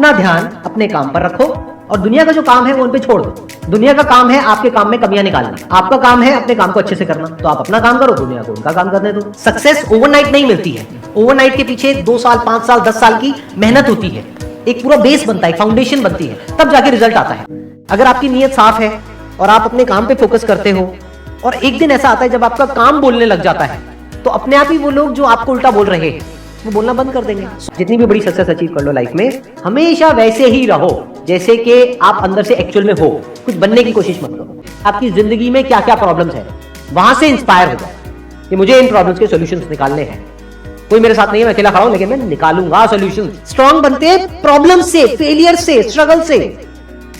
अपना ध्यान अपने काम पर रखो और दुनिया का जो काम है वो उन पे छोड़ दो। दुनिया का काम है आपके काम में कमियां निकालना, आपका काम है अपने काम को अच्छे से करना। तो आप अपना काम करो, दुनिया को उनका काम करने दो। सक्सेस ओवरनाइट नहीं मिलती है। ओवरनाइट के पीछे 2 साल 5 साल 10 साल की मेहनत होती है, एक पूरा बेस बनता है, फाउंडेशन बनती है, तब जाके रिजल्ट आता है। अगर आपकी नीयत साफ है और आप अपने काम पे फोकस करते हो और एक दिन ऐसा आता है जब आपका काम बोलने लग जाता है, तो अपने आप ही वो लोग जो आपको उल्टा बोल रहे हैं वो बोलना बंद कर देंगे। जितनी भी बड़ी सक्सेस अचीव कर लो लाइफ में, हमेशा वैसे ही रहो जैसे कि आप अंदर से एक्चुअल में हो। कुछ बनने की कोशिश मत करो। आपकी जिंदगी में क्या क्या प्रॉब्लम्स है वहां से इंस्पायर हो जाओ कि मुझे इन प्रॉब्लम्स के सॉल्यूशंस निकालने हैं। कोई मेरे साथ नहीं है, मैं अकेला खड़ा हूं, लेकिन मैं निकालूंगा सॉल्यूशन। स्ट्रांग बनते हैं प्रॉब्लम से, फेलियर से, स्ट्रगल से,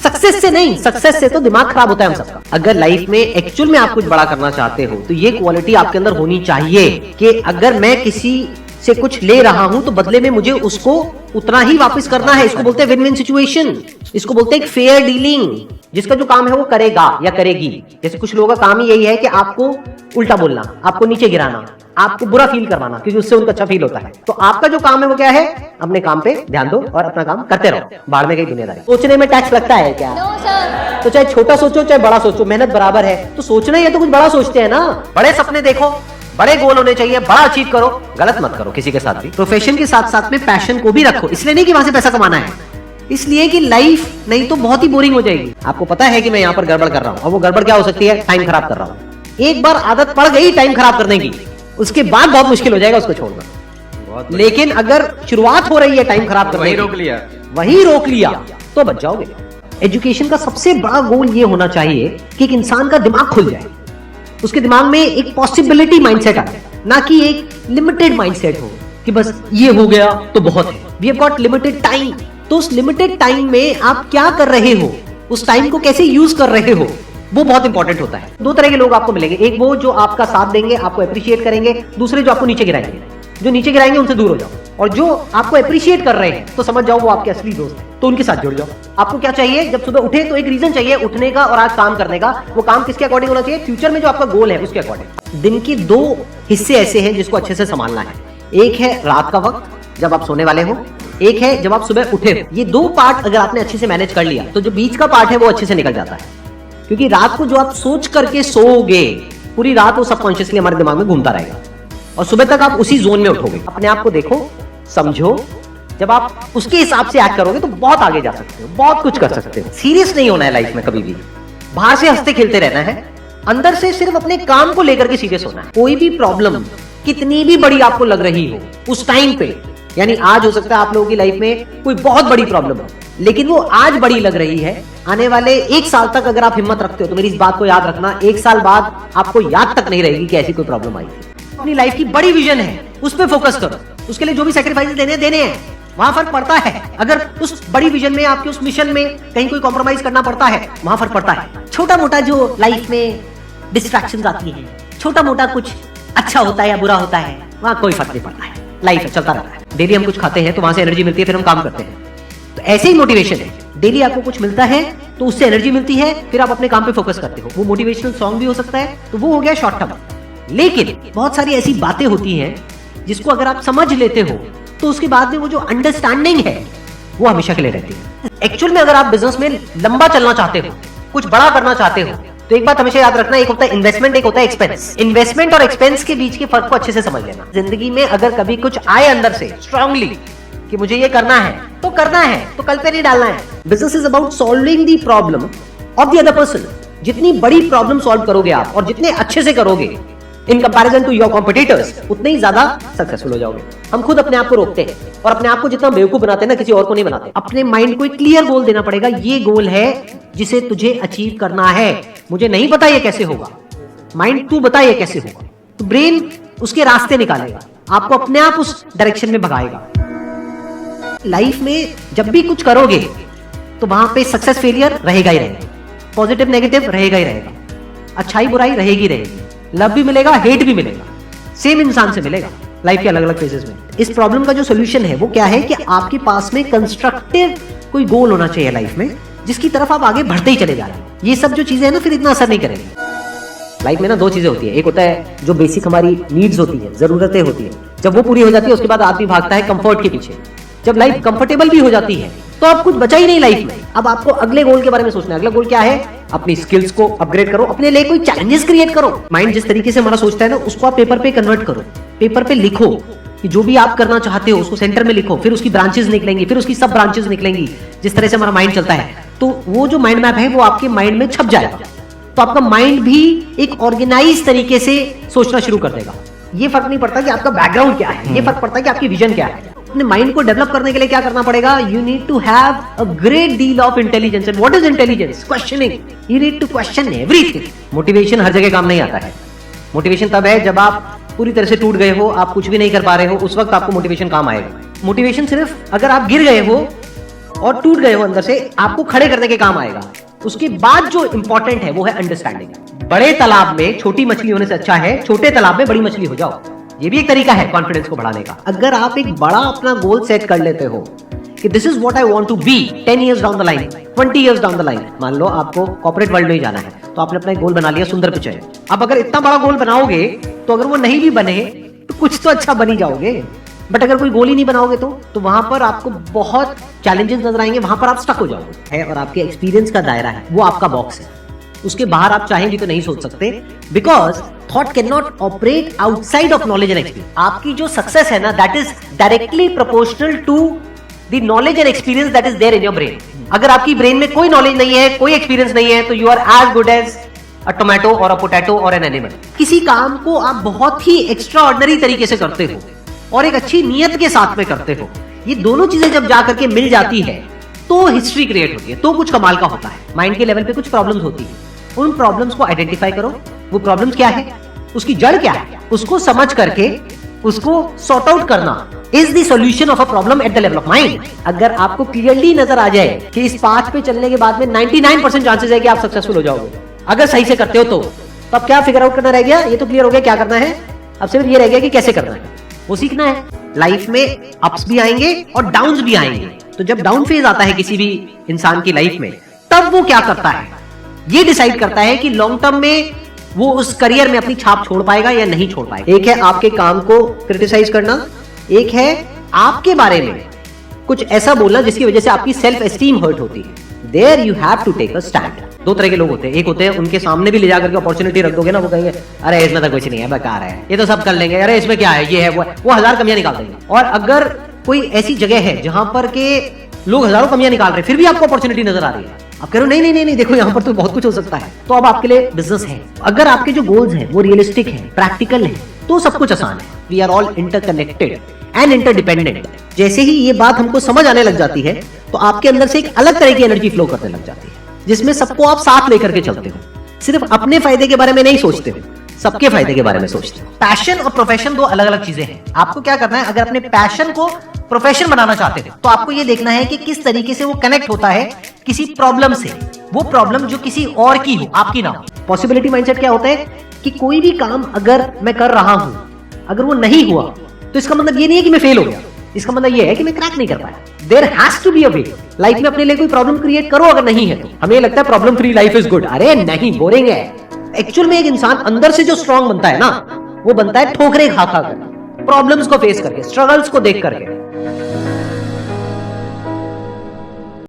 सक्सेस से नहीं। सक्सेस से तो दिमाग खराब होता है हम सबका। अगर लाइफ में एक्चुअल में आप कुछ बड़ा करना चाहते हो तो ये क्वालिटी आपके अंदर होनी चाहिए कि अगर मैं किसी से कुछ ले रहा हूं तो बदले में मुझे उसको उतना ही वापस करना है। इसको बोलते हैं विन विन सिचुएशन, इसको बोलते हैं फेयर डीलिंग। जिसका जो काम है वो करेगा या करेगी। जैसे कुछ लोगों का काम ही यही है कि आपको उल्टा बोलना, आपको नीचे गिराना, आपको बुरा फील करवाना, क्योंकि उससे उनका अच्छा फील होता है। तो आपका जो काम है वो क्या है? अपने काम पे ध्यान दो और अपना काम करते रहो। बाहर में गई दुनियादारी। सोचने में टैक्स लगता है क्या? No sir. तो चाहे छोटा सोचो चाहे बड़ा सोचो, मेहनत बराबर है। तो सोचना ही है तो कुछ बड़ा सोचते हैं ना। बड़े सपने देखो, बड़े गोल होने चाहिए, बड़ा अचीव करो। गलत मत करो किसी के साथ भी। प्रोफेशन के साथ साथ में पैशन को भी रखो। इसलिए नहीं कि वहां से पैसा कमाना है, इसलिए कि लाइफ नहीं तो बहुत ही बोरिंग हो जाएगी। आपको पता है कि मैं यहाँ पर गड़बड़ कर रहा हूँ, और वो गड़बड़ क्या हो सकती है? टाइम खराब कर रहा हूँ। एक बार आदत पड़ गई टाइम खराब करने की, उसके बाद बहुत मुश्किल हो जाएगा उसको छोड़ना। लेकिन अगर शुरुआत हो रही है टाइम खराब करने की, वही रोक लिया तो बच जाओगे। एजुकेशन का सबसे बड़ा गोल ये होना चाहिए कि एक इंसान का दिमाग खुल जाए, उसके दिमाग में एक पॉसिबिलिटी माइंडसेट आए, ना कि एक लिमिटेड माइंडसेट हो कि बस ये हो गया तो बहुत है। We have got limited time. तो उस लिमिटेड टाइम में आप क्या कर रहे हो, उस टाइम को कैसे यूज कर रहे हो, वो बहुत इंपॉर्टेंट होता है। 2 तरह के लोग आपको मिलेंगे, एक वो जो आपका साथ देंगे, आपको अप्रिशिएट करेंगे, दूसरे जो आपको नीचे गिराएंगे। जो नीचे गिराएंगे उनसे दूर हो जाओ, और जो आपको अप्रिशिएट कर रहे हैं तो समझ जाओ वो आपके असली दोस्त हैं, तो उनके साथ जुड़ जाओ। आपको क्या चाहिए? जब सुबह उठे तो एक रीजन चाहिए उठने का और आज काम करने का। वो काम किसके अकॉर्डिंग होना चाहिए? फ्यूचर में जो आपका गोल है उसके अकॉर्डिंग। दिन के 2 हिस्से ऐसे हैं जिसको अच्छे से संभालना है। एक है रात का वक्त जब आप सोने वाले हो, एक है जब आप सुबह उठे हो। ये 2 पार्ट अगर आपने अच्छे से मैनेज कर लिया तो जो बीच का पार्ट है वो अच्छे से निकल जाता है। क्योंकि रात को जो आप सोच करके सोओगे, पूरी रात वो सबकॉन्शियसली हमारे दिमाग में घूमता रहेगा और सुबह तक आप उसी जोन में उठोगे। अपने आप को देखो, समझो। जब आप उसके हिसाब से एक्ट करोगे तो बहुत आगे जा सकते हो, बहुत कुछ कर सकते हो। सीरियस नहीं होना है लाइफ में कभी भी। बाहर से हंसते खेलते रहना है, अंदर से सिर्फ अपने काम को लेकर के सीरियस होना है। कोई भी प्रॉब्लम कितनी भी बड़ी आपको लग रही हो उस टाइम पे, यानी आज हो सकता है आप लोगों की लाइफ में कोई बहुत बड़ी प्रॉब्लम हो, लेकिन वो आज बड़ी लग रही है, आने वाले 1 साल तक अगर आप हिम्मत रखते हो तो मेरी इस बात को याद रखना, 1 साल बाद आपको याद तक नहीं रहेगी कि ऐसी कोई प्रॉब्लम आई थी। अपनी लाइफ की बड़ी विजन है, उस पर फोकस करो। उसके लिए जो भी सैक्रिफाइस देने हैं वहां फर्क पड़ता है। अगर उस बड़ी विजन में, आपके उस मिशन में कहीं कोई कॉम्प्रोमाइज करना पड़ता है, वहां फर्क पड़ता है। छोटा मोटा जो लाइफ में डिस्ट्रैक्शंस आती है, छोटा मोटा कुछ अच्छा होता है या बुरा होता है, वहां कोई फर्क नहीं पड़ता है। लाइफ चलता रहता है। डेली हम कुछ खाते हैं तो वहां से एनर्जी मिलती है, फिर हम काम करते हैं। तो ऐसे ही मोटिवेशन है। डेली आपको कुछ मिलता है तो उससे एनर्जी मिलती है, फिर आप अपने काम पे फोकस करते हो। वो मोटिवेशनल सॉन्ग भी हो सकता है, तो वो हो गया शॉर्ट टर्म। लेकिन बहुत सारी ऐसी बातें होती हैं जिसको अगर आप समझ लेते हो तो उसके बाद में वो जो अंडरस्टैंडिंग है वो हमेशा के लिए रहती है। एक्चुअल में अगर आप बिजनेस में लंबा चलना चाहते हो, कुछ बड़ा करना चाहते हो, तो एक बात हमेशा याद रखना, एक होता है इन्वेस्टमेंट, एक होता है एक्सपेंस। इन्वेस्टमेंट और एक्सपेंस के बीच के फर्क को अच्छे से समझ लेना। जिंदगी में अगर कभी कुछ आए अंदर से स्ट्रांगली कि मुझे ये करना है तो करना है, तो कल पे नहीं डालना है। Business is about solving the problem of the other person. जितनी बड़ी प्रॉब्लम सॉल्व करोगे आप और जितने अच्छे से करोगे in comparison to your competitors, उतने ही ज्यादा सक्सेसफुल हो जाओगे। हम खुद अपने आप को रोकते हैं और अपने आप को जितना बेवकूफ बनाते हैं ना, किसी और को नहीं बनाते। अपने माइंड को एक क्लियर गोल देना पड़ेगा। ये गोल है जिसे तुझे अचीव करना है। मुझे नहीं पता ये कैसे होगा, माइंड तू बता ये कैसे होगा। तो ब्रेन उसके रास्ते निकालेगा, आपको अपने आप उस डायरेक्शन में भगाएगा। लाइफ में जब भी कुछ करोगे तो वहां पे सक्सेस फेलियर रहेगा ही रहेगा, पॉजिटिव नेगेटिव रहेगा ही रहेगा, अच्छाई बुराई रहेगी रहेगी, लव भी मिलेगा, हेट भी मिलेगा, सेम इंसान से मिलेगा लाइफ के अलग अलग फेजेस में। इस प्रॉब्लम का जो सोल्यूशन है वो क्या है कि आपके पास में कंस्ट्रक्टिव कोई गोल होना चाहिए लाइफ में, जिसकी तरफ आप आगे बढ़ते ही चले जा रहे हैं। ये सब जो चीजें हैं ना फिर इतना असर नहीं करेंगी। लाइफ में ना 2 चीजें होती है। एक होता है जो बेसिक हमारी नीड्स होती है, जरूरतें होती है, जब वो पूरी हो जाती है उसके बाद आदमी भागता है कंफर्ट के पीछे। जब लाइफ कंफर्टेबल भी हो जाती है तो अब कुछ बचा ही नहीं लाइफ में। अब आपको अगले गोल के बारे में सोचना है। अगला गोल क्या है? अपनी स्किल्स को अपग्रेड करो, अपने लिए कोई चैलेंजेस क्रिएट करो। माइंड जिस तरीके से हमारा सोचता है ना, उसको आप पेपर पे कन्वर्ट करो। पेपर पे लिखो कि जो भी आप करना चाहते हो उसको सेंटर में लिखो, फिर उसकी ब्रांचेस निकलेंगी, फिर उसकी सब ब्रांचेस निकलेंगी। जिस तरह से हमारा माइंड चलता है, तो वो जो माइंड मैप है वो आपके माइंड में छप जाएगा। तो आपका माइंड भी एक ऑर्गेनाइज तरीके से सोचना शुरू कर देगा। ये फर्क नहीं पड़ता कि आपका बैकग्राउंड क्या है, ये फर्क पड़ता है कि आपकी विजन क्या है। अपने माइंड को डेवलप करने के लिए क्या करना पड़ेगा? You need to have a great deal of intelligence. And what is intelligence? Questioning. You need to question everything. Motivation हर जगह काम नहीं आता है। मोटिवेशन तब है जब आप पूरी तरह से टूट गए हो, आप कुछ भी नहीं कर पा रहे हो, उस वक्त आपको मोटिवेशन काम आएगा। मोटिवेशन सिर्फ अगर आप गिर गए हो और टूट गए हो अंदर से, आपको खड़े करने के काम आएगा। उसके बाद जो इंपॉर्टेंट है वो है अंडरस्टैंडिंग। बड़े तालाब में छोटी मछली होने से अच्छा है छोटे तालाब में बड़ी मछली हो जाओ। ये भी एक तरीका है कॉन्फिडेंस को बढ़ाने का। अगर आप एक बड़ा अपना गोल सेट कर लेते हो कि this is what I want to be 10 years down the line, 20 years down the line. मान लो आपको कॉर्पोरेट वर्ल्ड में ही जाना है, तो आपने अपना एक गोल बना लिया सुंदर पिचाई। अब अगर इतना बड़ा गोल बनाओगे तो अगर वो नहीं भी बने तो कुछ तो अच्छा बन ही जाओगे। बट अगर कोई गोल ही नहीं बनाओगे तो वहां पर आपको बहुत चैलेंजेस नजर आएंगे, वहां पर आप स्टक हो जाओगे। है और आपके एक्सपीरियंस का दायरा है वो आपका बॉक्स है, उसके बाहर आप चाहेंगे तो नहीं सोच सकते। Because thought can not operate outside of knowledge and experience. आपकी जो सक्सेस है ना, that is directly proportional to the knowledge and experience that is there in your brain. अगर आपकी ब्रेन में कोई नॉलेज नहीं है, कोई एक्सपीरियंस नहीं है, तो you are as good as a tomato और अ पोटैटो और एन एनिमल। किसी काम को आप बहुत ही एक्स्ट्रा ऑर्डिनरी तरीके से करते हो और एक अच्छी नीयत के साथ में करते हो, ये दोनों चीजें जब जाकर के मिल जाती है तो हिस्ट्री क्रिएट होती है, तो कुछ कमाल का होता है। माइंड के लेवल पे कुछ प्रॉब्लम्स होती है, उन प्रॉब्लम्स को आइडेंटिफाई करो। वो प्रॉब्लम्स क्या है, उसकी जड़ क्या है, उसको समझ करके उसको सॉर्ट आउट करना is the solution of a problem at the level of mind. अगर आपको क्लियरली नजर आ जाए कि इस पाथ पे चलने के बाद में 99% चांसेस है कि आप सक्सेसफुल हो जाओगे अगर सही से करते हो तो अब क्या फिगर आउट करना रह गया? ये तो क्लियर हो गया क्या करना है। अब सिर्फ ये रह गया कि कैसे करना है, वो सीखना है। लाइफ में अप्स भी आएंगे और डाउन्स भी आएंगे। तो जब डाउन फेज आता है किसी भी इंसान की लाइफ में, तब वो क्या करता है, ये डिसाइड करता है कि लॉन्ग टर्म में वो उस करियर में अपनी छाप छोड़ पाएगा या नहीं छोड़ पाएगा। एक है आपके काम को क्रिटिसाइज करना, एक है आपके बारे में कुछ ऐसा बोलना जिसकी वजह से आपकी सेल्फ एस्टीम हर्ट होती है। There you have to take a stand. दो तरह के लोग होते हैं, एक होते हैं उनके सामने भी ले जाकर के अपॉर्चुनिटी रख दोगे ना, वो कहेंगे अरे इसमें तो कुछ नहीं है, बेकार है, ये तो सब कर लेंगे, अरे इसमें क्या है, ये है वो 1000 कमियां निकाल देंगे। और अगर कोई ऐसी जगह है जहां पर के लोग हजारों कमियां निकाल रहे हैं, फिर भी आपको अपॉर्चुनिटी नजर आ रही है, आप कह रहे हो नहीं नहीं नहीं देखो यहाँ पर तो बहुत कुछ हो सकता है, तो अब आपके लिए बिजनेस है। अगर आपके जो गोल्स हैं वो रियलिस्टिक है, प्रैक्टिकल है, तो सब कुछ आसान है। We are all interconnected and interdependent. जैसे ही ये बात हमको समझ आने लग जाती है तो आपके अंदर से एक अलग तरह की एनर्जी फ्लो करने लग जाती है, जिसमें सबको आप साथ लेकर के चलते हो। सिर्फ अपने फायदे के बारे में नहीं सोचते हो, सबके फायदे के बारे में सोचते हो। पैशन और प्रोफेशन दो अलग अलग चीजें हैं। आपको क्या करना है, अगर अपने पैशन को प्रोफेशन बनाना चाहते हो तो आपको ये देखना है कि किस तरीके से वो कनेक्ट होता है किसी प्रॉब्लम से, वो प्रॉब्लम जो किसी और की हो, आपकी ना हो। पॉसिबिलिटी माइंडसेट क्या होता है कि कोई भी काम अगर मैं कर रहा हूं, अगर वो नहीं हुआ तो इसका मतलब ये नहीं है कि मैं फेल हो गया, इसका मतलब ये है कि मैं क्रैक नहीं कर पाया। There has to be a way. Life में अपने लिए कोई प्रॉब्लम क्रिएट करो, अगर नहीं है तो हमें लगता है problem free life is good. अरे नहीं, बोरिंग है। एक्चुअल में एक इंसान अंदर से जो स्ट्रांग बनता है ना, वो बनता है ठोकरे खा खा कर, प्रॉब्लम्स को फेस करके, स्ट्रगल्स को देख करके।